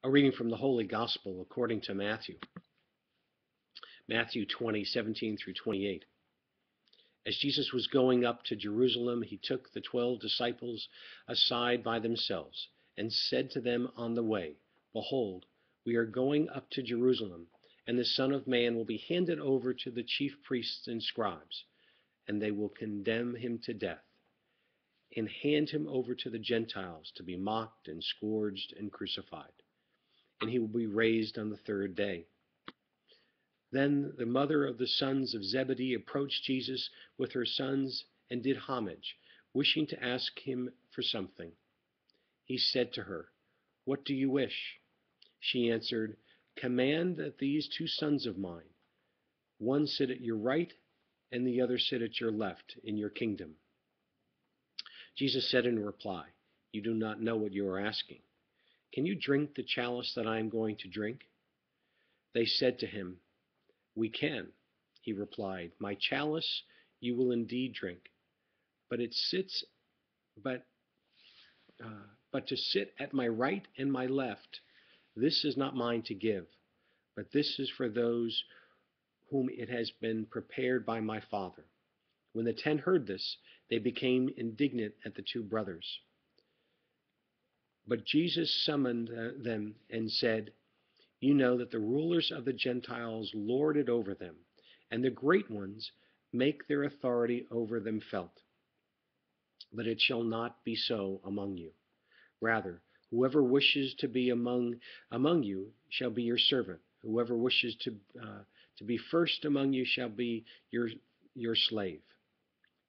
A reading from the Holy Gospel according to Matthew. Matthew 20:17 through 28. As Jesus was going up to Jerusalem, he took the 12 disciples aside by themselves and said to them on the way, "Behold, we are going up to Jerusalem, and the Son of Man will be handed over to the chief priests and scribes, and they will condemn him to death, and hand him over to the Gentiles to be mocked and scourged and crucified. And he will be raised on the third day." Then the mother of the sons of Zebedee approached Jesus with her sons and did homage, wishing to ask him for something. He said to her, "What do you wish?" She answered, "Command that these two sons of mine, one sit at your right and the other sit at your left in your kingdom." Jesus said in reply, "You do not know what you are asking. Can you drink the chalice that I am going to drink?" They said to him, "We can." He replied, "My chalice you will indeed drink, but it sits, but but to sit at my right and my left, this is not mine to give, but this is for those whom it has been prepared by my Father." When the 10 heard this, they became indignant at the two brothers. But Jesus summoned them and said, "You know that the rulers of the Gentiles lord it over them, and the great ones make their authority over them felt. But it shall not be so among you. Rather, whoever wishes to be among you shall be your servant. Whoever wishes to be first among you shall be your slave.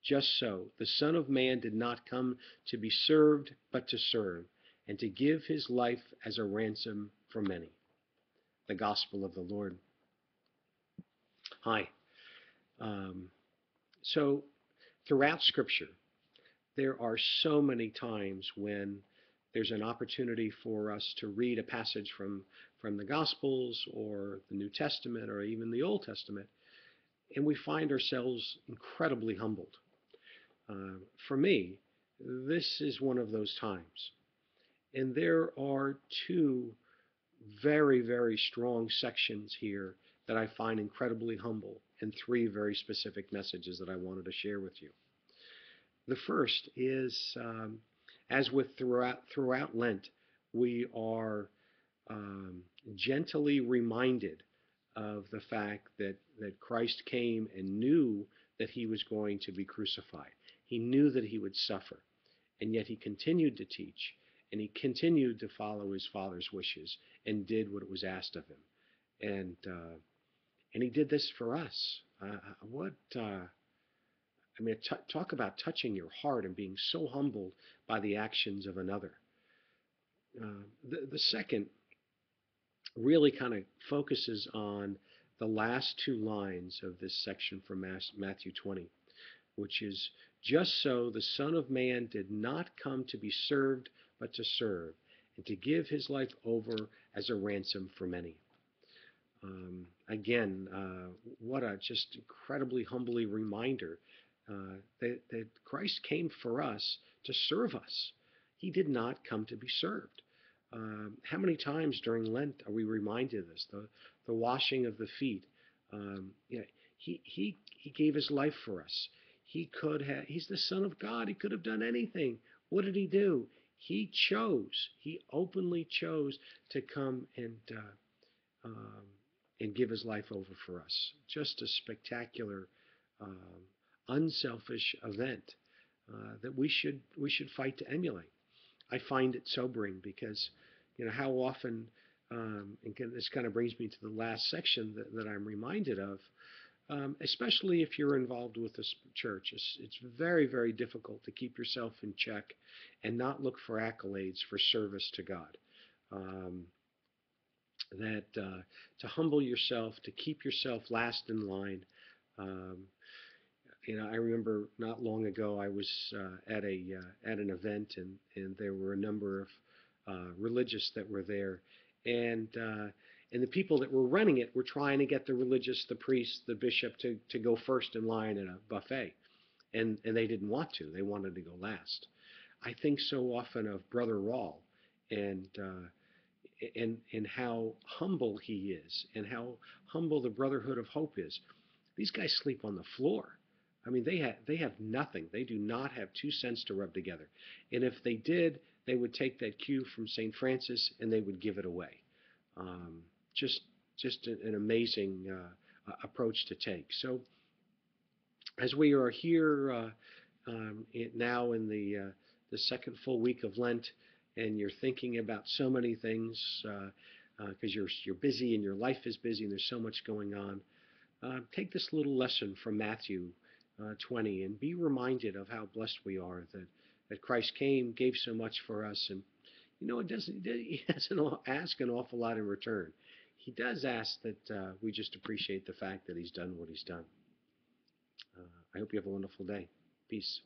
Just so, the Son of Man did not come to be served, but to serve, and to give his life as a ransom for many." The Gospel of the Lord. Hi. So, throughout Scripture, there are so many times when there's an opportunity for us to read a passage from the Gospels or the New Testament or even the Old Testament, and we find ourselves incredibly humbled. For me, this is one of those times. And there are two very, very strong sections here that I find incredibly humble, and three very specific messages that I wanted to share with you. The first is, as with throughout Lent, we are gently reminded of the fact that Christ came and knew that he was going to be crucified. He knew that he would suffer, and yet he continued to teach, and he continued to follow his Father's wishes and did what was asked of him. And he did this for us. Talk about touching your heart and being so humbled by the actions of another. The second really kind of focuses on the last two lines of this section from Matthew 20, which is, "Just so the Son of Man did not come to be served, but to serve, and to give his life over as a ransom for many." Again, what a just incredibly humbling reminder that Christ came for us to serve us. He did not come to be served. How many times during Lent are we reminded of this? The washing of the feet. He gave his life for us. He's the Son of God. He could have done anything. What did he do? He openly chose to come and give his life over for us. Just a spectacular, unselfish event that we should fight to emulate. I find it sobering because, how often, and this kind of brings me to the last section that I'm reminded of, especially if you're involved with a church. It's very, very difficult to keep yourself in check and not look for accolades for service to God. To humble yourself, to keep yourself last in line. I remember not long ago I was at an event, and there were a number of religious that were there, and the people that were running it were trying to get the priest, the bishop to go first in line at a buffet, and they didn't want to. They wanted to go last. I think so often of Brother Rawl, and and how humble he is, and how humble the Brotherhood of Hope is. These guys sleep on the floor. I mean, they have nothing. They do not have 2 cents to rub together. And if they did, they would take that cue from St. Francis and they would give it away. Um, just just an amazing approach to take. So as we are here now in the second full week of Lent, and you're thinking about so many things because you're busy and your life is busy and there's so much going on, take this little lesson from Matthew 20 and be reminded of how blessed we are that Christ came, gave so much for us, and he doesn't ask an awful lot in return. He does ask that we just appreciate the fact that he's done what he's done. I hope you have a wonderful day. Peace.